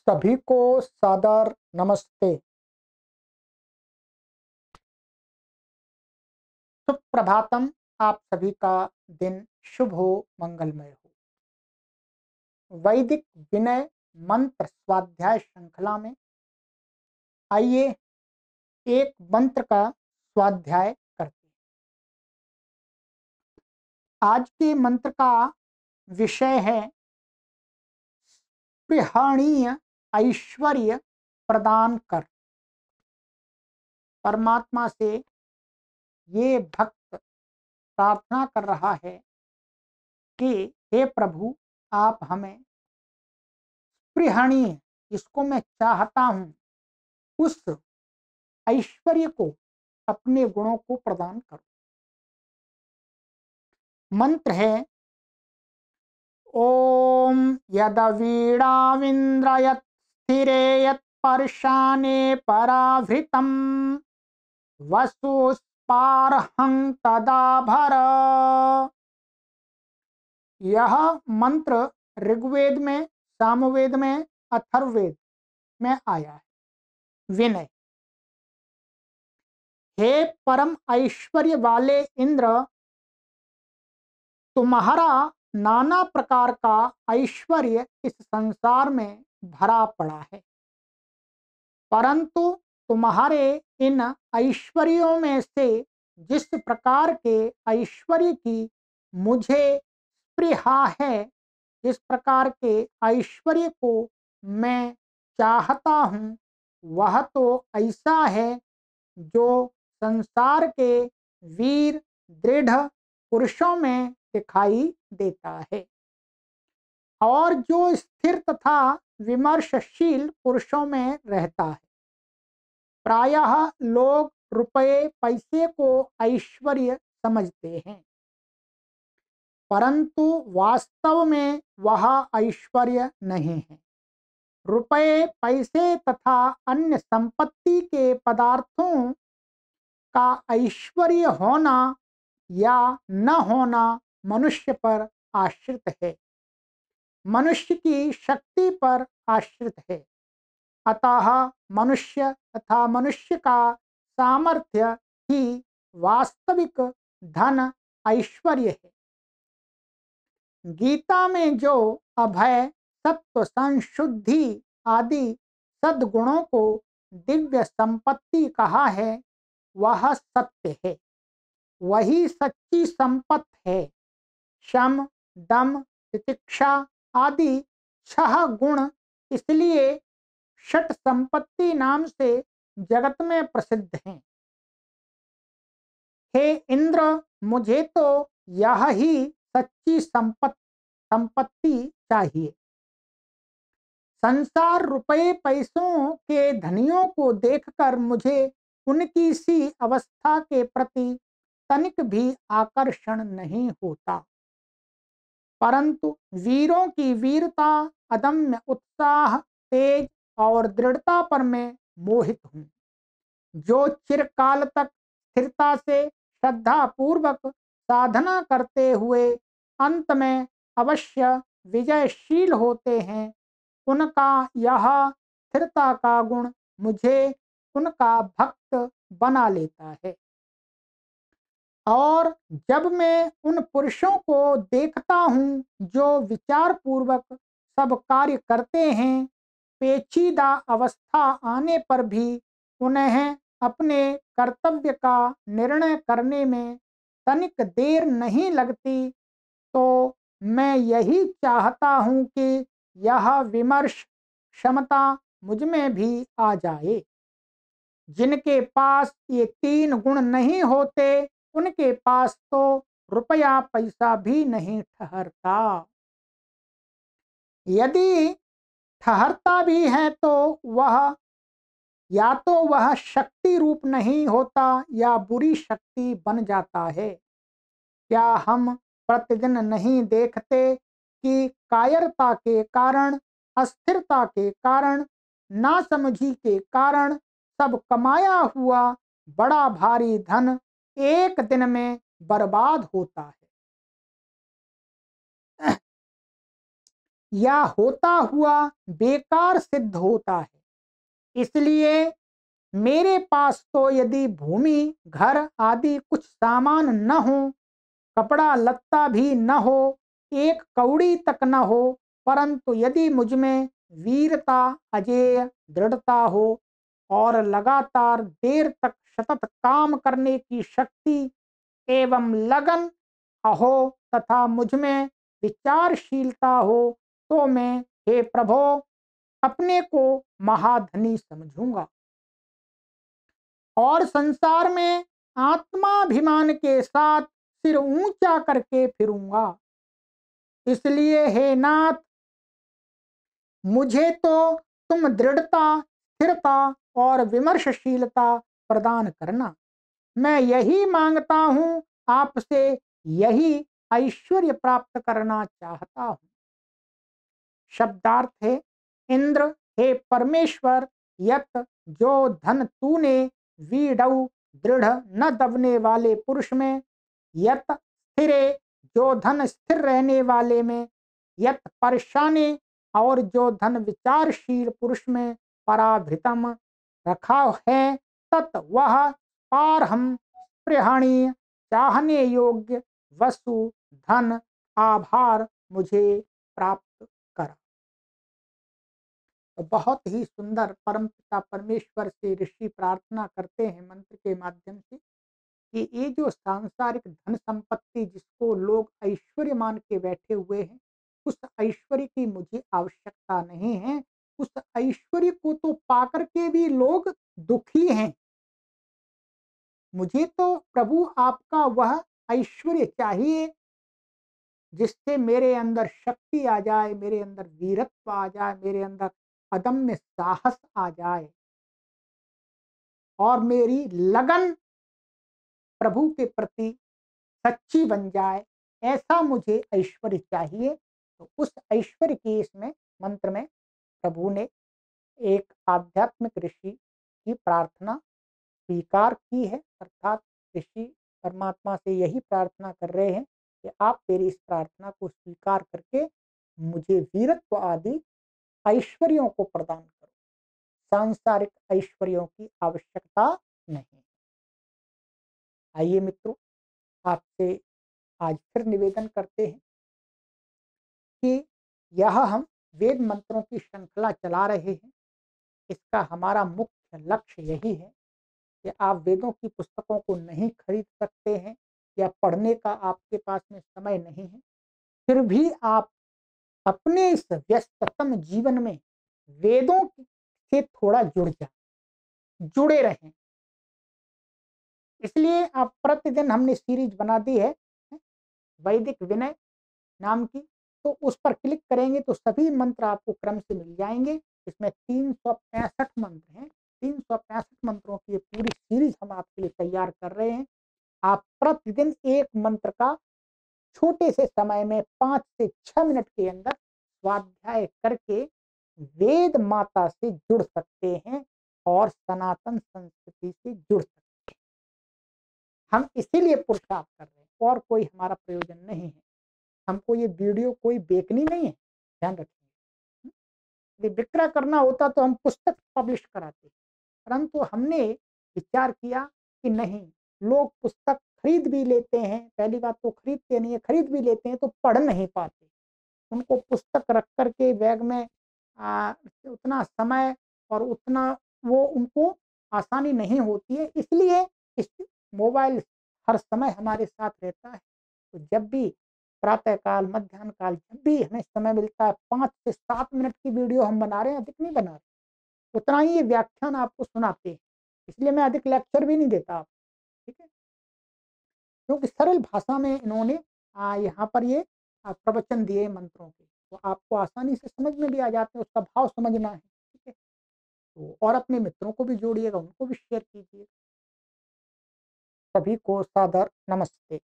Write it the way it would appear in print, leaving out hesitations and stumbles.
सभी को सादर नमस्ते। सुप्रभातम। आप सभी का दिन शुभ हो, मंगलमय हो। वैदिक विनय मंत्र स्वाध्याय श्रृंखला में आइए एक मंत्र का स्वाध्याय करते हैं। आज के मंत्र का विषय है स्पृहणीय ऐश्वर्य प्रदान कर। परमात्मा से ये भक्त प्रार्थना कर रहा है कि हे प्रभु, आप हमें स्पृहणीय, जिसको मैं चाहता हूँ, उस ऐश्वर्य को, अपने गुणों को प्रदान करो। मंत्र है ओम यदवीणाविन्द्रयत् स्थिरेयत् पर्शाने पराभृतं वसुस्पार्हं तदा भर। यह मंत्र ऋग्वेद में, सामवेद में, अथर्ववेद में आया है। विनय। हे परम ऐश्वर्य वाले इंद्र, तुम्हारा नाना प्रकार का ऐश्वर्य इस संसार में भरा पड़ा है, परंतु तुम्हारे इन ऐश्वर्यों में से जिस प्रकार के ऐश्वर्य की मुझे स्पृहा है, जिस प्रकार के ऐश्वर्य को मैं चाहता हूँ, वह तो ऐसा है जो संसार के वीर दृढ़ पुरुषों में दिखाई देता है, और जो स्थिर तथा विमर्शशील पुरुषों में रहता है। प्रायः लोग रुपये पैसे को ऐश्वर्य समझते हैं, परंतु वास्तव में वह ऐश्वर्य नहीं है। रुपये पैसे तथा अन्य संपत्ति के पदार्थों का ऐश्वर्य होना या न होना मनुष्य पर आश्रित है, मनुष्य की शक्ति पर आश्रित है। अतः मनुष्य तथा मनुष्य का सामर्थ्य ही वास्तविक धन ऐश्वर्य है। गीता में जो अभय, सत्व, संशुद्धि आदि सद्गुणों को दिव्य संपत्ति कहा है, वह सत्य है, वही सच्ची संपत्ति है। शम, दम, तितिक्षा आदि 6 गुण इसलिए षट संपत्ति नाम से जगत में प्रसिद्ध हैं। हे इंद्र, मुझे तो यह ही सच्ची संपत्ति चाहिए। संसार रुपये पैसों के धनियों को देखकर मुझे उनकी सी अवस्था के प्रति तनिक भी आकर्षण नहीं होता, परंतु वीरों की वीरता, अदम्य उत्साह, तेज और दृढ़ता पर मैं मोहित हूँ, जो चिरकाल तक स्थिरता से श्रद्धा पूर्वक साधना करते हुए अंत में अवश्य विजयशील होते हैं। उनका यह स्थिरता का गुण मुझे उनका भक्त बना लेता है, और जब मैं उन पुरुषों को देखता हूँ जो विचार पूर्वक सब कार्य करते हैं, पेचीदा अवस्था आने पर भी उन्हें अपने कर्तव्य का निर्णय करने में तनिक देर नहीं लगती, तो मैं यही चाहता हूँ कि यह विमर्श क्षमता मुझ में भी आ जाए। जिनके पास ये 3 गुण नहीं होते, उनके पास तो रुपया पैसा भी नहीं ठहरता। यदि ठहरता भी है तो वह या तो वह शक्ति रूप नहीं होता या बुरी शक्ति बन जाता है। क्या हम प्रतिदिन नहीं देखते कि कायरता के कारण, अस्थिरता के कारण, नासमझी के कारण सब कमाया हुआ बड़ा भारी धन एक दिन में बर्बाद होता है। या होता हुआ बेकार सिद्ध होता है। इसलिए मेरे पास तो यदि भूमि, घर आदि कुछ सामान न हो, कपड़ा लत्ता भी न हो, एक कौड़ी तक न हो, परंतु यदि मुझ में वीरता, अजेय दृढ़ता हो और लगातार देर तक सतत काम करने की शक्ति एवं लगन हो तथा मुझ में विचारशीलता हो, तो मैं, हे प्रभो, अपने को महाधनी समझूंगा और संसार में आत्माभिमान के साथ सिर ऊंचा करके फिरूंगा। इसलिए हे नाथ, मुझे तो तुम दृढ़ता, स्थिरता और विमर्शशीलता प्रदान करना। मैं यही मांगता हूँ आपसे, यही ऐश्वर्य प्राप्त करना चाहता हूँ। शब्दार्थ है, इंद्र, हे परमेश्वर, यत जो धन तूने वीडऊ दृढ़ न दबने वाले पुरुष में, यत स्थिरे जो धन स्थिर रहने वाले में, यत परेशाने और जो धन विचारशील पुरुष में पराभृतम रखा है, तत् वह पारहम स्पृहणीय चाहने योग्य वस्तु धन आभार मुझे प्राप्त करा। तो बहुत ही सुंदर परमपिता परमेश्वर से ऋषि प्रार्थना करते हैं मंत्र के माध्यम से कि ये जो सांसारिक धन संपत्ति जिसको लोग ऐश्वर्य मान के बैठे हुए हैं, उस ऐश्वर्य की मुझे आवश्यकता नहीं है। उस ऐश्वर्य को तो पाकर के भी लोग दुखी हैं। मुझे तो प्रभु आपका वह ऐश्वर्य चाहिए जिससे मेरे अंदर शक्ति आ जाए, मेरे अंदर वीरत्व आ जाए, मेरे अंदर अदम्य साहस आ जाए और मेरी लगन प्रभु के प्रति सच्ची बन जाए। ऐसा मुझे ऐश्वर्य चाहिए। तो उस ऐश्वर्य की इसमें मंत्र में प्रभु ने एक आध्यात्मिक ऋषि की प्रार्थना स्वीकार की है, अर्थात ऋषि परमात्मा से यही प्रार्थना कर रहे हैं कि आप मेरी इस प्रार्थना को स्वीकार करके मुझे वीरत्व आदि ऐश्वर्यों को प्रदान करो। सांसारिक ऐश्वर्यों की आवश्यकता नहीं। आइए मित्रों, आपसे आज फिर निवेदन करते हैं कि यह हम वेद मंत्रों की श्रृंखला चला रहे हैं। इसका हमारा मुख्य लक्ष्य यही है कि आप वेदों की पुस्तकों को नहीं खरीद सकते हैं या पढ़ने का आपके पास में समय नहीं है, फिर भी आप अपने इस व्यस्ततम जीवन में वेदों से थोड़ा जुड़े रहें। इसलिए आप प्रतिदिन हमने सीरीज बना दी है वैदिक विनय नाम की, तो उस पर क्लिक करेंगे तो सभी मंत्र आपको क्रम से मिल जाएंगे। इसमें 365 मंत्र हैं। 365 मंत्रों की ये पूरी सीरीज हम आपके लिए तैयार कर रहे हैं। आप प्रतिदिन एक मंत्र का छोटे से समय में 5 से 6 मिनट के अंदर स्वाध्याय करके वेद माता से जुड़ सकते हैं और सनातन संस्कृति से जुड़ सकते हैं। हम इसीलिए पुरुषार्थ कर रहे हैं और कोई हमारा प्रयोजन नहीं है। हमको ये वीडियो कोई बेचनी नहीं है, ध्यान रखिए। यदि विक्रय करना होता तो हम पुस्तक पब्लिश कराते, परंतु हमने विचार किया कि नहीं, लोग पुस्तक खरीद भी लेते हैं। पहली बात तो खरीदते नहीं है, खरीद भी लेते हैं तो पढ़ नहीं पाते। उनको पुस्तक रख कर के बैग में उतना समय और उतना वो उनको आसानी नहीं होती है। इसलिए इस मोबाइल हर समय हमारे साथ रहता है। तो जब भी प्रातः काल, मध्याह्न काल, जब भी हमें समय मिलता है, 5 से 7 मिनट की वीडियो हम बना रहे हैं, अधिक नहीं बना रहे, उतना ही ये व्याख्यान आपको सुनाते हैं। इसलिए मैं अधिक लेक्चर भी नहीं देता आपको, ठीक है? क्योंकि सरल भाषा में इन्होंने यहाँ पर ये प्रवचन दिए मंत्रों के, तो आपको आसानी से समझ में भी आ जाते हैं। उसका भाव समझना है, ठीक है? तो और अपने मित्रों को भी जोड़िएगा, उनको भी शेयर कीजिए। सभी को सादर नमस्ते।